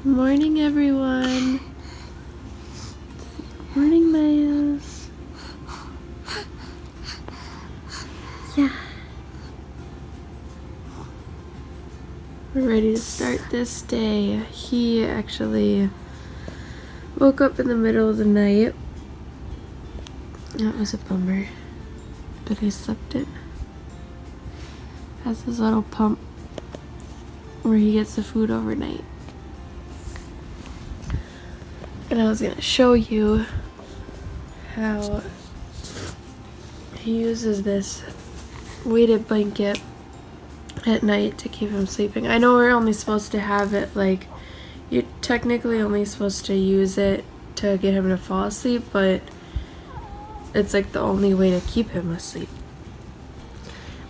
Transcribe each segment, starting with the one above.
Morning, everyone. Morning, Miles. Yeah. We're ready to start this day. He actually woke up in the middle of the night. That was a bummer, but he slept in. Has his little pump where he gets the food overnight. And I was gonna show you how he uses this weighted blanket at night to keep him sleeping. I know we're only supposed to have it, like, you're technically only supposed to use it to get him to fall asleep, but it's like the only way to keep him asleep.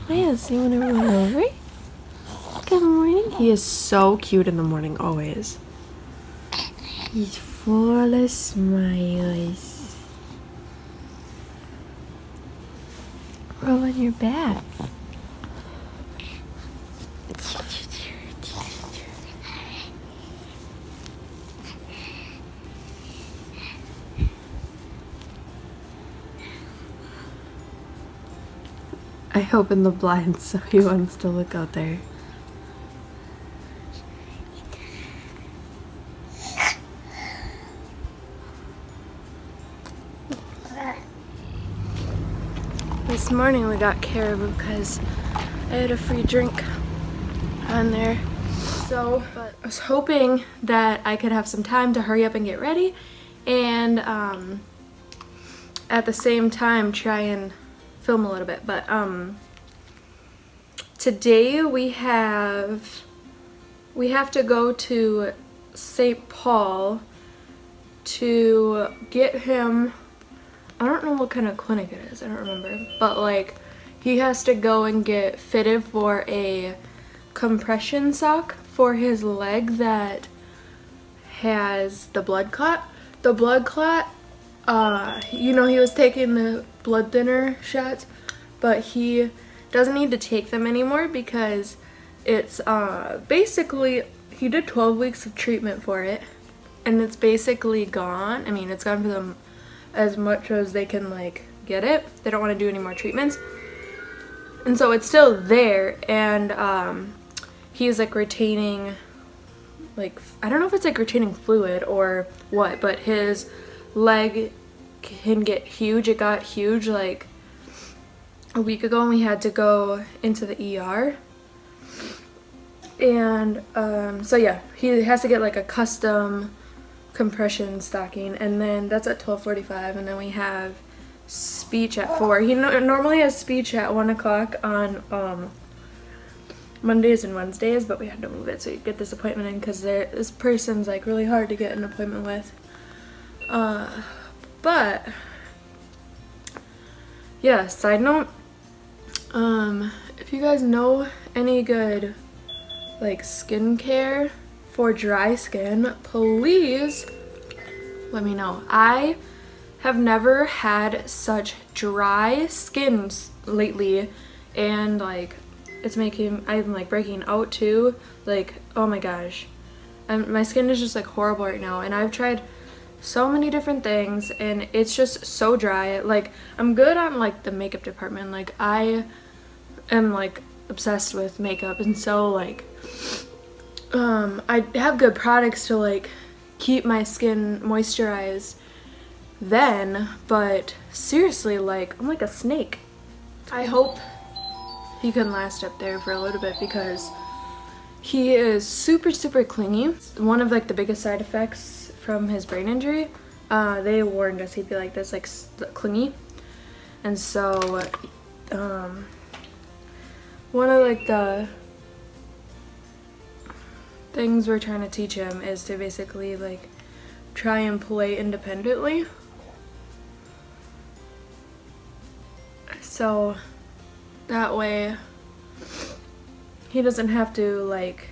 Miles, you wanna roll over? Good morning. He is so cute in the morning, always. He's full of smiles. Roll on your back. I opened the blinds so he wants to look out there. This morning we got Caribou because I had a free drink on there. So, but I was hoping that I could have some time to hurry up and get ready and at the same time try and film a little bit. But today we have to go to St. Paul to get him. I don't know what kind of clinic it is, I don't remember, but like he has to go and get fitted for a compression sock for his leg that has the blood clot. The blood clot, he was taking the blood thinner shots, but he doesn't need to take them anymore because it's basically, he did 12 weeks of treatment for it and it's basically gone. I mean, it's gone for them as much as they can like get it. They don't want to do any more treatments, and so it's still there, and he's like retaining, like, I don't know if it's like retaining fluid or what, but his leg can get huge. It got huge like a week ago and we had to go into the ER, and so yeah, he has to get like a custom compression stocking, and then that's at 12:45, and then we have speech at 4. He normally has speech at 1 o'clock on Mondays and Wednesdays, but we had to move it so you get this appointment in because this person's like really hard to get an appointment with. But yeah, side note, if you guys know any good like skincare for dry skin, please let me know. I have never had such dry skin lately, and like I'm like breaking out too, like, oh my gosh, and my skin is just like horrible right now, and I've tried so many different things and it's just so dry. Like, I'm good on like the makeup department, like I am like obsessed with makeup, and so like I have good products to like keep my skin moisturized then, but seriously, like, I'm like a snake. I hope he can last up there for a little bit because he is super clingy. One of like the biggest side effects from his brain injury, they warned us he'd be like this, like clingy, and so one of like the things we're trying to teach him is to basically like try and play independently. So that way he doesn't have to like,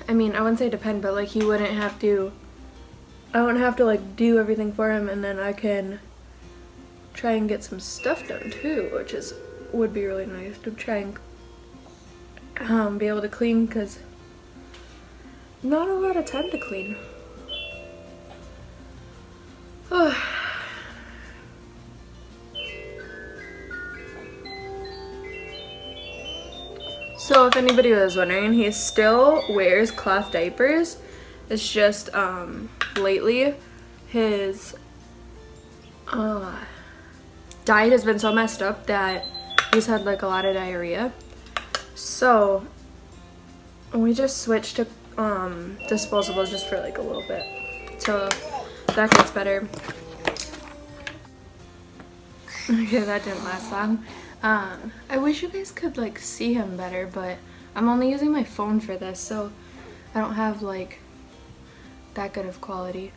I mean, I wouldn't say depend, but like I wouldn't have to like do everything for him, and then I can try and get some stuff done too, which would be really nice to try and be able to clean, because not a lot of time to clean. So if anybody was wondering, he still wears cloth diapers. It's just lately his diet has been so messed up that he's had like a lot of diarrhea. So we just switched to disposables just for like a little bit till that gets better. Okay, that didn't last long. I wish you guys could like see him better, but I'm only using my phone for this, so I don't have like that good of quality.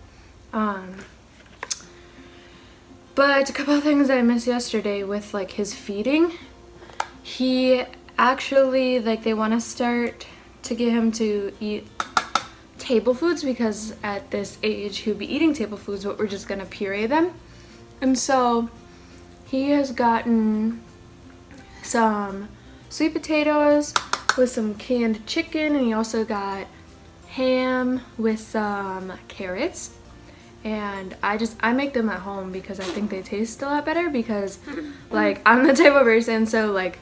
But a couple of things I missed yesterday with like his feeding. He actually, like, they want to start to get him to eat table foods, because at this age he'll be eating table foods, but we're just gonna puree them. And so he has gotten some sweet potatoes with some canned chicken, and he also got ham with some carrots. And I make them at home because I think they taste a lot better, because like I'm the type of person, so like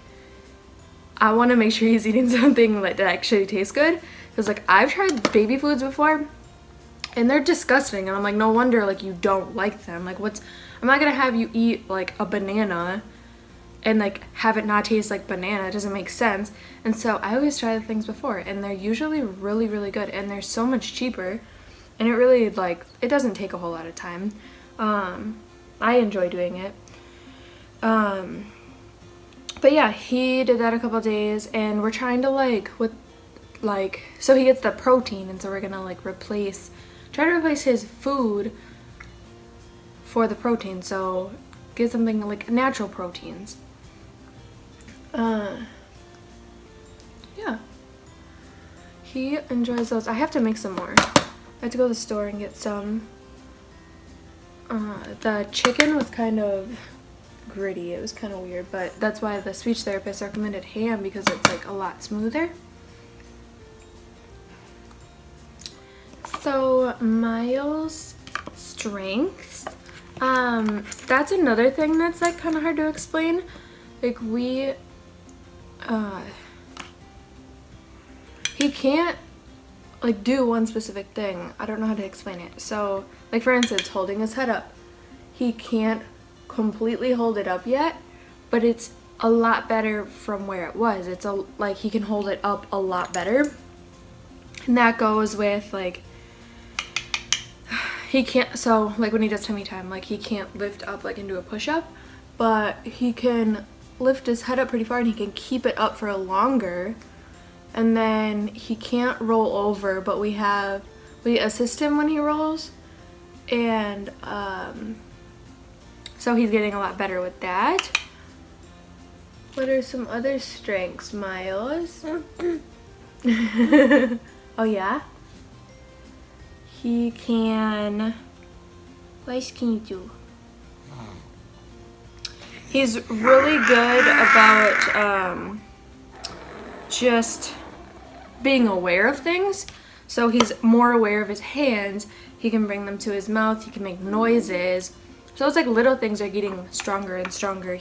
I want to make sure he's eating something like that actually tastes good, because like I've tried baby foods before and they're disgusting, and I'm like, no wonder like you don't like them. Like I'm not gonna have you eat like a banana and like have it not taste like banana. It doesn't make sense. And so I always try the things before, and they're usually really, really good, and they're so much cheaper, and it really like it doesn't take a whole lot of time. I enjoy doing it. But yeah, he did that a couple days, and we're trying to so he gets the protein, and so we're gonna like try to replace his food for the protein, so get something like natural proteins. Yeah, he enjoys those. I have to make some more. I had to go to the store and get some. The chicken was kind of gritty. It was kind of weird, but that's why the speech therapist recommended ham, because it's like a lot smoother. So Miles' strengths, that's another thing that's like kind of hard to explain. Like he can't like do one specific thing. I don't know how to explain it. So like for instance, holding his head up, he can't completely hold it up yet, but it's a lot better from where it was. It's like he can hold it up a lot better, and that goes with like he can't, so like when he does tummy time, like he can't lift up like and do a push-up, but he can lift his head up pretty far, and he can keep it up for longer. And then he can't roll over, but we assist him when he rolls, and so he's getting a lot better with that. What are some other strengths, Miles? Oh yeah? He can... What else can you do? He's really good about just being aware of things. So he's more aware of his hands. He can bring them to his mouth. He can make noises. So it's like little things are getting stronger and stronger.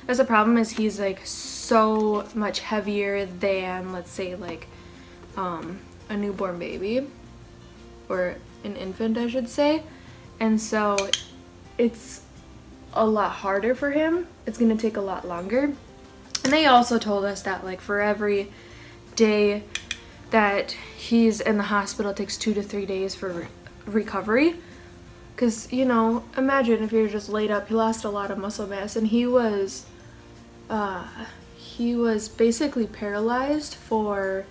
That's the problem, is he's like so much heavier than, let's say, like a newborn baby, or an infant I should say. And so it's a lot harder for him. It's gonna take a lot longer. And they also told us that like for every day that he's in the hospital, it takes 2 to 3 days for recovery. Because, you know, imagine if you're just laid up. He lost a lot of muscle mass, and he was basically paralyzed for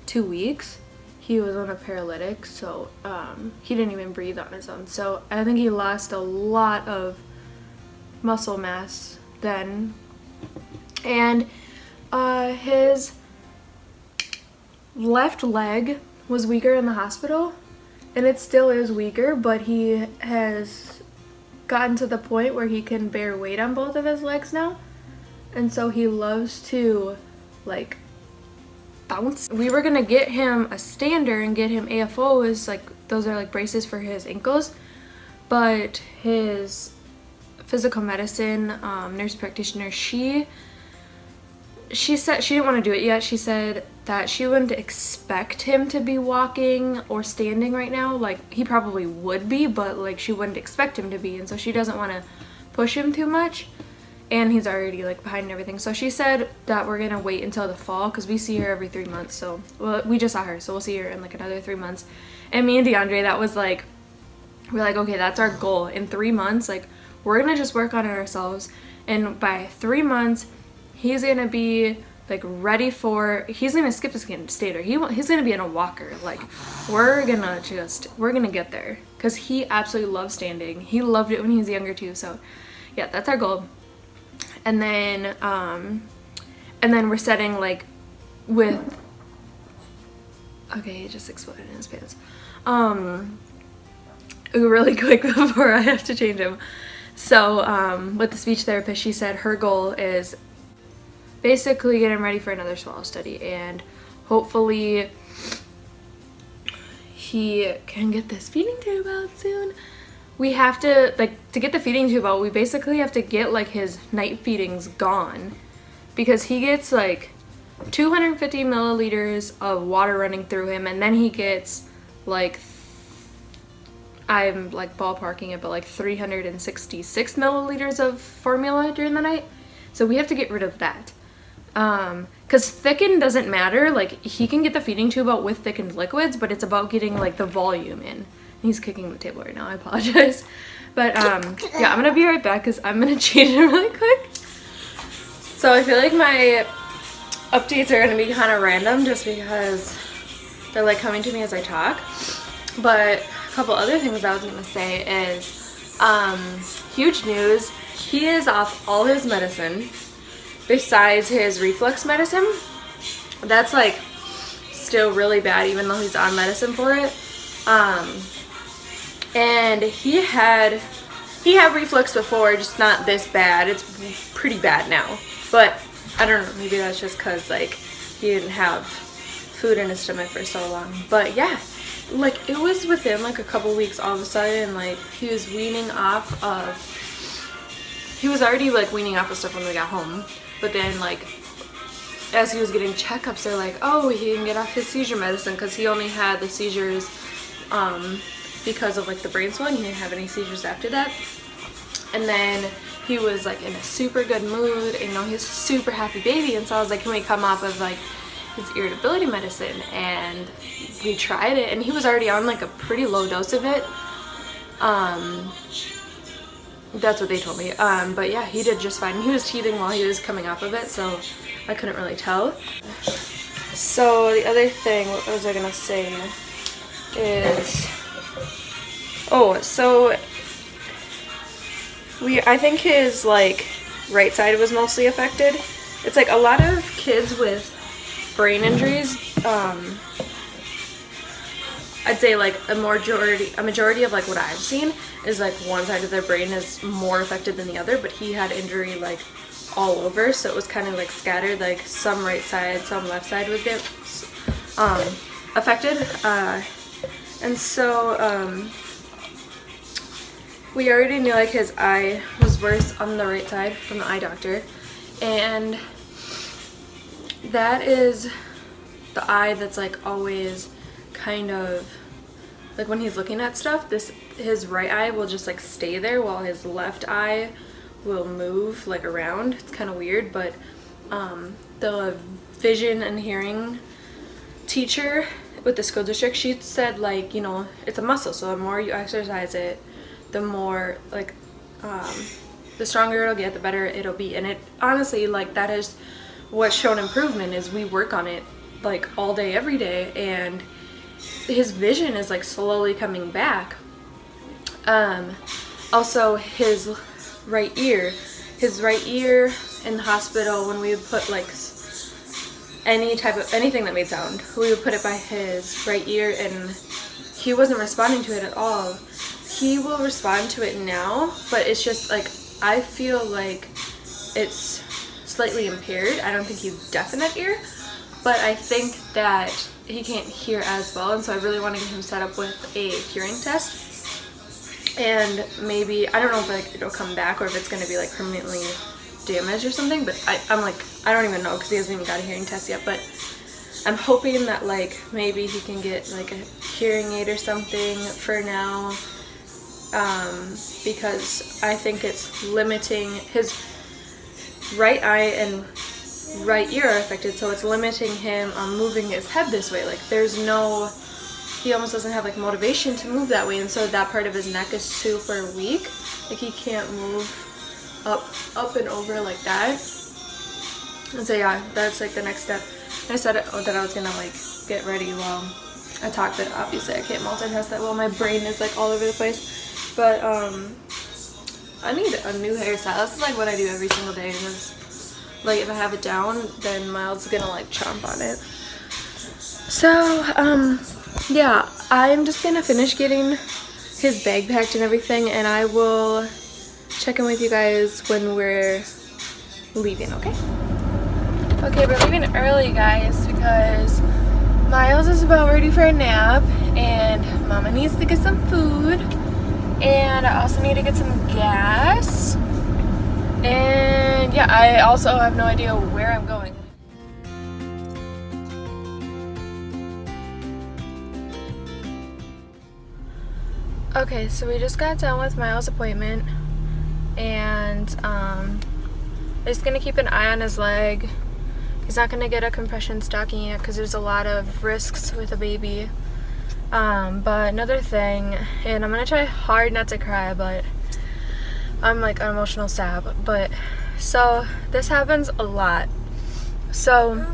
2 weeks. He was on a paralytic, so he didn't even breathe on his own. So I think he lost a lot of muscle mass then. And his left leg was weaker in the hospital, and it still is weaker, but he has gotten to the point where he can bear weight on both of his legs now. And so he loves to like bounce. We were gonna get him a stander and get him AFOs, like those are like braces for his ankles, but his physical medicine nurse practitioner, she said she didn't want to do it yet. She said that she wouldn't expect him to be walking or standing right now. Like, he probably would be, but like she wouldn't expect him to be, and so she doesn't want to push him too much, and he's already like behind and everything. So she said that we're gonna wait until the fall because we see her every 3 months. So, well, we just saw her, so we'll see her in like another 3 months. And me and DeAndre, that was like, we're like, okay, that's our goal. In 3 months, like, we're gonna just work on it ourselves, and by 3 months he's gonna be like ready for, he's gonna skip his stator. He's gonna be in a walker. Like, we're gonna get there because he absolutely loves standing. He loved it when he was younger too. So yeah, that's our goal. And then we're setting like with, okay, he just exploded in his pants. Really quick before I have to change him. So with the speech therapist, she said her goal is basically get him ready for another swallow study, and hopefully he can get this feeding tube out soon. We have to, like, to get the feeding tube out, we basically have to get like his night feedings gone, because he gets like 250 milliliters of water running through him, and then he gets like, I'm like ballparking it, but like 366 milliliters of formula during the night. So we have to get rid of that. Because thicken doesn't matter. Like, he can get the feeding tube out with thickened liquids, but it's about getting like the volume in. He's kicking the table right now, I apologize. But yeah, I'm gonna be right back because I'm gonna change him really quick. So I feel like my updates are gonna be kind of random just because they're like coming to me as I talk. But a couple other things I was gonna say is huge news. He is off all his medicine besides his reflux medicine. That's like still really bad even though he's on medicine for it. And he had reflux before, just not this bad. It's pretty bad now, but I don't know, maybe that's just because like he didn't have food in his stomach for so long. But yeah, like it was within like a couple weeks, all of a sudden like he was weaning off of, he was already like weaning off of stuff when we got home, but then like as he was getting checkups, they're like, oh, he can get off his seizure medicine because he only had the seizures because of like the brain swelling. He didn't have any seizures after that. And then he was like in a super good mood, and you know, he's a super happy baby. And so I was like, can we come off of like his irritability medicine? And we tried it, and he was already on like a pretty low dose of it. That's what they told me. But yeah, he did just fine. He was teething while he was coming off of it, so I couldn't really tell. So the other thing, what was I gonna say is, oh, so I think his like right side was mostly affected. It's like a lot of kids with brain injuries, I'd say like a majority of like what I've seen is like one side of their brain is more affected than the other, but he had injury like all over, so it was kind of like scattered, like some right side, some left side was affected. And so we already knew like his eye was worse on the right side from the eye doctor, and that is the eye that's like always kind of like when he's looking at stuff, his right eye will just like stay there while his left eye will move like around. It's kind of weird, but the vision and hearing teacher with the school district, she said like, you know, it's a muscle, so the more you exercise it, the more like the stronger it'll get, the better it'll be. And it honestly, like, that is what's shown improvement, is we work on it like all day every day, and his vision is like slowly coming back. Also his right ear in the hospital, when we would put like anything that made sound, we would put it by his right ear, and he wasn't responding to it at all. He will respond to it now, but it's just like, I feel like it's slightly impaired. I don't think he's deaf in that ear, but I think that he can't hear as well, and so I really want to get him set up with a hearing test. And maybe, I don't know if like it'll come back or if it's going to be like permanently damaged or something, but I'm like, I don't even know because he hasn't even got a hearing test yet, but I'm hoping that like maybe he can get like a hearing aid or something for now, because I think it's limiting his right eye and right ear are affected, so it's limiting him on moving his head this way. Like he almost doesn't have like motivation to move that way, and so that part of his neck is super weak. Like he can't move up and over like that. And so yeah, that's like the next step. I said that I was gonna like get ready while I talk, but obviously I can't multitask that well. My brain is like all over the place. But I need a new hairstyle. This is like what I do every single day, because like if I have it down, then Miles is gonna like chomp on it. So yeah, I'm just gonna finish getting his bag packed and everything, and I will check in with you guys when we're leaving, okay? Okay, we're leaving early, guys, because Miles is about ready for a nap, and Mama needs to get some food, and I also need to get some gas. And yeah, I also have no idea where I'm going. Okay, so we just got done with Miles' appointment, and I'm just gonna keep an eye on his leg. He's not gonna get a compression stocking yet because there's a lot of risks with a baby. But another thing, and I'm gonna try hard not to cry, but I'm like an emotional sap. But so this happens a lot. So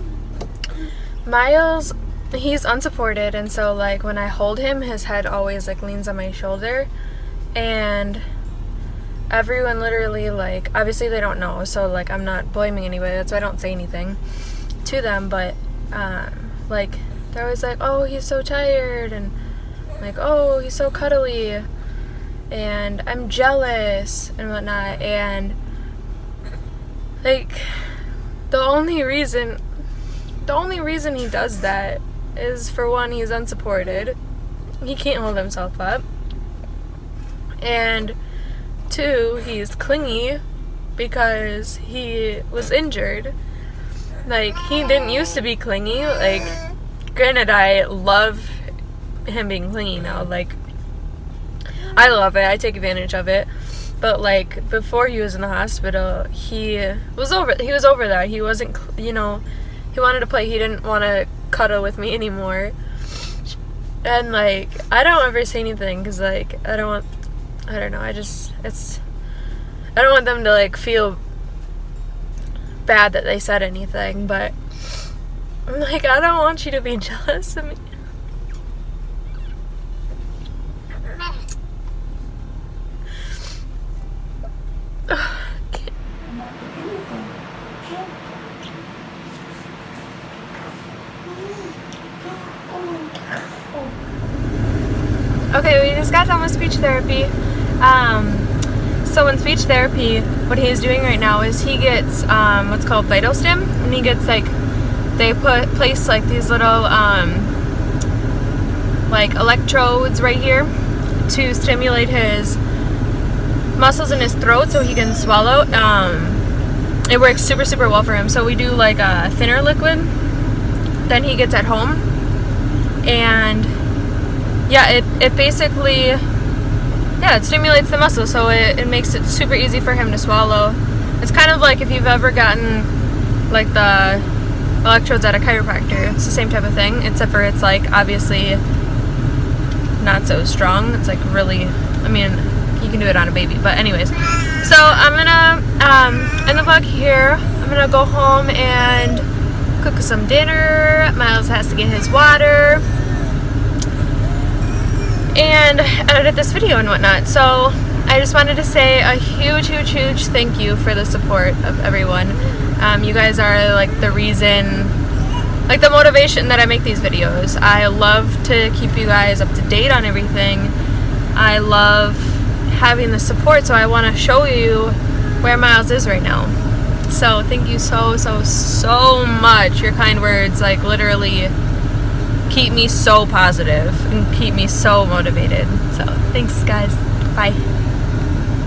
Miles, he's unsupported, and so like when I hold him, his head always like leans on my shoulder, and everyone literally, like, obviously they don't know, so like I'm not blaming anybody, that's why I don't say anything to them, but like they're always like, oh, he's so tired, and like, oh, he's so cuddly, and I'm jealous and whatnot. And like the only reason he does that is, for one, he's unsupported, he can't hold himself up, and two, he's clingy because he was injured. Like, he didn't used to be clingy. Like, granted, I love him being clingy now. Like, I love it. I take advantage of it. But like before he was in the hospital, he was over that. He wasn't, you know, he wanted to play. He didn't want to cuddle with me anymore. And like, I don't ever say anything because like I don't know, I don't want them to like feel bad that they said anything, but I'm like, I don't want you to be jealous of me. Okay, we just got done with speech therapy. So in speech therapy, what he's doing right now is he gets what's called VitalStim, and he gets like, they place like these little like electrodes right here to stimulate his muscles in his throat so he can swallow. It works super, super well for him. So we do like a thinner liquid than he gets at home, and yeah, it basically, yeah, it stimulates the muscle, so it makes it super easy for him to swallow. It's kind of like if you've ever gotten like the electrodes at a chiropractor. It's the same type of thing, except for it's like obviously not so strong. It's like really, I mean, you can do it on a baby, but anyways. So I'm gonna end the vlog here. I'm gonna go home and cook some dinner. Miles has to get his water and edit this video and whatnot. So I just wanted to say a huge, huge, huge thank you for the support of everyone. You guys are like the reason, like the motivation that I make these videos. I love to keep you guys up to date on everything. I love having the support, so I want to show you where Miles is right now. So thank you so much. Your kind words like literally keep me so positive and keep me so motivated. So thanks guys. Bye.